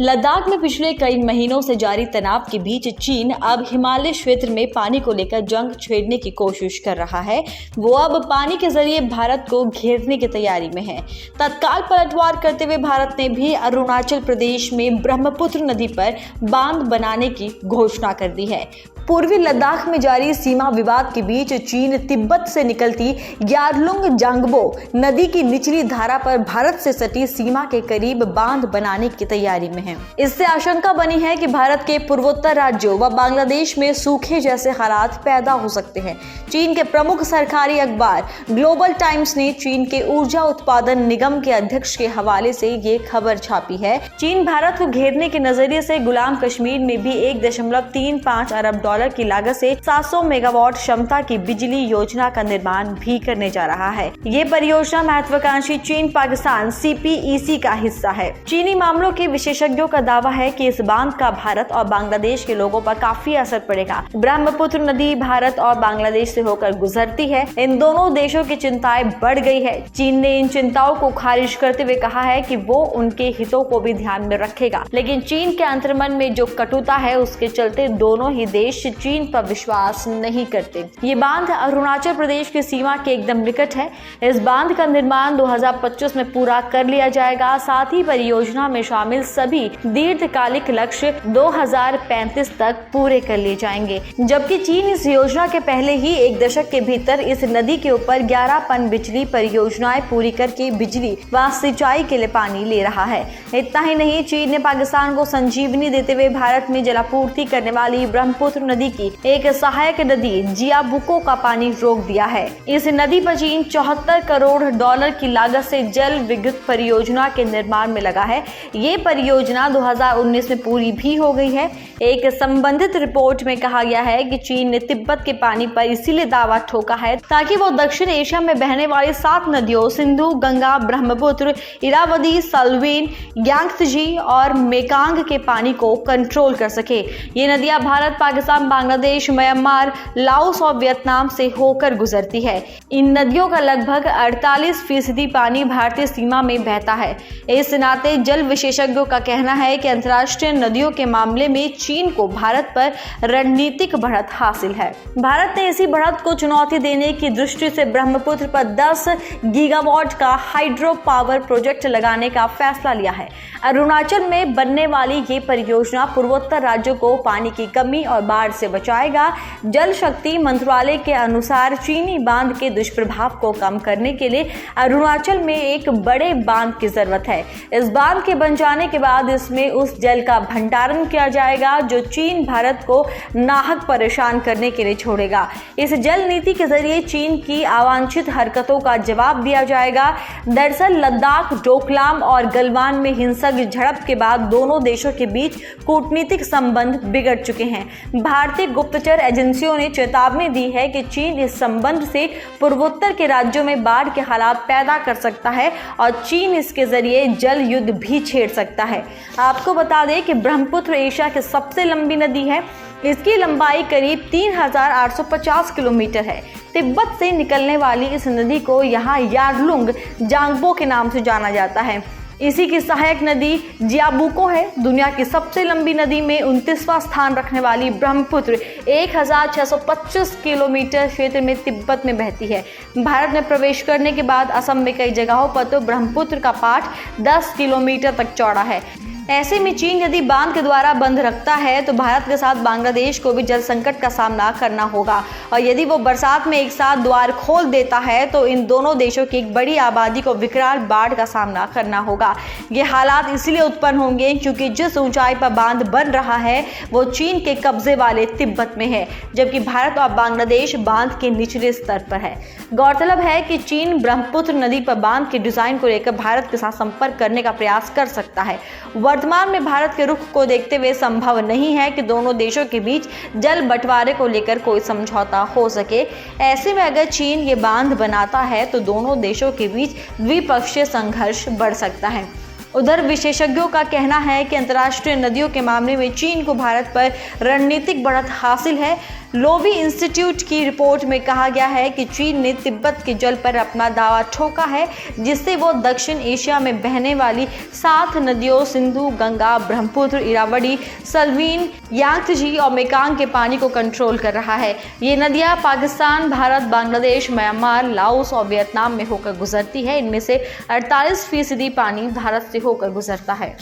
लद्दाख में पिछले कई महीनों से जारी तनाव के बीच चीन अब हिमालय क्षेत्र में पानी को लेकर जंग छेड़ने की कोशिश कर रहा है। वो अब पानी के जरिए भारत को घेरने की तैयारी में है। तत्काल पलटवार करते हुए भारत ने भी अरुणाचल प्रदेश में ब्रह्मपुत्र नदी पर बांध बनाने की घोषणा कर दी है। पूर्वी लद्दाख में जारी सीमा विवाद के बीच चीन तिब्बत से निकलती ग्यारलुंग जांगबो नदी की निचली धारा पर भारत से सटी सीमा के करीब बांध बनाने की तैयारी में है। इससे आशंका बनी है कि भारत के पूर्वोत्तर राज्यों व बांग्लादेश में सूखे जैसे हालात पैदा हो सकते हैं। चीन के प्रमुख सरकारी अखबार ग्लोबल टाइम्स ने चीन के ऊर्जा उत्पादन निगम के अध्यक्ष के हवाले से ये खबर छापी है। चीन भारत को घेरने के नजरिए से गुलाम कश्मीर में भी 1.35 अरब डॉलर की लागत से 700 मेगावाट क्षमता की बिजली योजना का निर्माण भी करने जा रहा है। ये परियोजना महत्वाकांक्षी चीन पाकिस्तान CPEC का हिस्सा है। चीनी मामलों के विशेषज्ञों का दावा है कि इस बांध का भारत और बांग्लादेश के लोगों पर काफी असर पड़ेगा। ब्रह्मपुत्र नदी भारत और बांग्लादेश से होकर गुजरती है। इन दोनों देशों की चिंताएं बढ़ गई है। चीन ने इन चिंताओं को खारिज करते हुए कहा है कि वो उनके हितों को भी ध्यान में रखेगा, लेकिन चीन के अंतर्मन में जो कटुता है उसके चलते दोनों ही देश चीन पर विश्वास नहीं करते। ये बांध अरुणाचल प्रदेश की सीमा के एकदम निकट है। इस बांध का निर्माण 2025 में पूरा कर लिया जाएगा। साथ ही परियोजना में शामिल सभी दीर्घकालिक लक्ष्य 2035 तक पूरे कर लिए जाएंगे, जबकि चीन इस योजना के पहले ही एक दशक के भीतर इस नदी के ऊपर 11 पन बिजली परियोजनाएं पूरी करके बिजली व सिंचाई के लिए पानी ले रहा है। इतना ही नहीं, चीन ने पाकिस्तान को संजीवनी देते हुए भारत में जलापूर्ति करने वाली ब्रह्मपुत्र नदी की एक सहायक नदी जियाबुको का पानी रोक दिया है। इस नदी पर चीन 74 करोड़ डॉलर की लागत से जल विद्युत परियोजना के निर्माण में लगा है। ये परियोजना 2019 में पूरी भी हो गई है। एक संबंधित रिपोर्ट में कहा गया है कि चीन ने तिब्बत के पानी पर इसीलिए दावा ठोका है ताकि वो दक्षिण एशिया में बहने वाली 7 नदियों सिंधु, गंगा, ब्रह्मपुत्र, इरावदी, सलवीन, यांगत्जी और मेकांग के पानी को कंट्रोल कर सके। ये नदियां भारत, पाकिस्तान, बांग्लादेश, म्यांमार, लाओस और वियतनाम से होकर गुजरती है। इन नदियों का लगभग 48% पानी भारतीय सीमा में बहता है। इस नाते जल विशेषज्ञों का कहना है कि अंतर्राष्ट्रीय नदियों के मामले में चीन को भारत पर रणनीतिक बढ़त हासिल है। भारत ने इसी बढ़त को चुनौती देने की दृष्टि से ब्रह्मपुत्र पर 10 गीगावाट का हाइड्रो पावर प्रोजेक्ट लगाने का फैसला लिया है। अरुणाचल में बनने वाली ये परियोजना पूर्वोत्तर राज्यों को पानी की कमी और बाढ़ से बचाएगा। जल शक्ति मंत्रालय के अनुसार चीनी बांध के दुष्प्रभाव को कम करने के लिए अरुणाचल में एक बड़े बांध की जरूरत है। इस बांध के बन जाने के बाद इसमें उस जल का भंडारण किया जाएगा जो चीन भारत को नाहक परेशान करने के लिए छोड़ेगा। इस जल नीति के जरिए चीन की अवांछित हरकतों का जवाब दिया जाएगा। दरअसल लद्दाख, डोकलाम और गलवान में हिंसक झड़प के बाद दोनों देशों के बीच कूटनीतिक संबंध बिगड़ चुके हैं। भारतीय गुप्तचर एजेंसियों ने चेतावनी दी है कि चीन इस संबंध से पूर्वोत्तर के राज्यों में बाढ़ के हालात पैदा कर सकता है और चीन इसके जरिए जल युद्ध भी छेड़ सकता है। आपको बता दें कि ब्रह्मपुत्र एशिया की सबसे लंबी नदी है। इसकी लंबाई करीब 3850 किलोमीटर है। तिब्बत से निकलने वाली इस नदी को यहाँ यारलुंग जांगबो के नाम से जाना जाता है। इसी की सहायक नदी जियाबुको है। दुनिया की सबसे लंबी नदी में 29वां स्थान रखने वाली ब्रह्मपुत्र 1625 किलोमीटर क्षेत्र में तिब्बत में बहती है। भारत में प्रवेश करने के बाद असम में कई जगहों पर तो ब्रह्मपुत्र का पाठ 10 किलोमीटर तक चौड़ा है। ऐसे में चीन यदि बांध के द्वारा बंद रखता है तो भारत के साथ बांग्लादेश को भी जल संकट का सामना करना होगा, और यदि वो बरसात में एक साथ द्वार खोल देता है तो इन दोनों देशों की एक बड़ी आबादी को विकराल बाढ़ का सामना करना होगा। ये हालात इसलिए उत्पन्न होंगे क्योंकि जिस ऊंचाई पर बांध बन रहा है वो चीन के कब्जे वाले तिब्बत में है, जबकि भारत और बांग्लादेश बांध के निचले स्तर पर है। गौरतलब है कि चीन ब्रह्मपुत्र नदी पर बांध के डिजाइन को लेकर भारत के साथ संपर्क करने का प्रयास कर सकता है। वर्तमान में भारत के रुख को देखते हुए संभव नहीं है कि दोनों देशों के बीच जल बंटवारे को लेकर कोई समझौता हो सके। ऐसे में अगर चीन ये बांध बनाता है तो दोनों देशों के बीच द्विपक्षीय संघर्ष बढ़ सकता है। उधर विशेषज्ञों का कहना है कि अंतर्राष्ट्रीय नदियों के मामले में चीन को भारत पर रणनीतिक बढ़त हासिल है। लोबी इंस्टीट्यूट की रिपोर्ट में कहा गया है कि चीन ने तिब्बत के जल पर अपना दावा ठोका है, जिससे वो दक्षिण एशिया में बहने वाली 7 नदियों सिंधु, गंगा, ब्रह्मपुत्र, इरावदी, सल्वीन, यांगत्जी और मेकांग के पानी को कंट्रोल कर रहा है। ये नदियां पाकिस्तान, भारत, बांग्लादेश, म्यांमार, लाओस और वियतनाम में होकर गुजरती है। इनमें से 48% पानी भारत से होकर गुजरता है।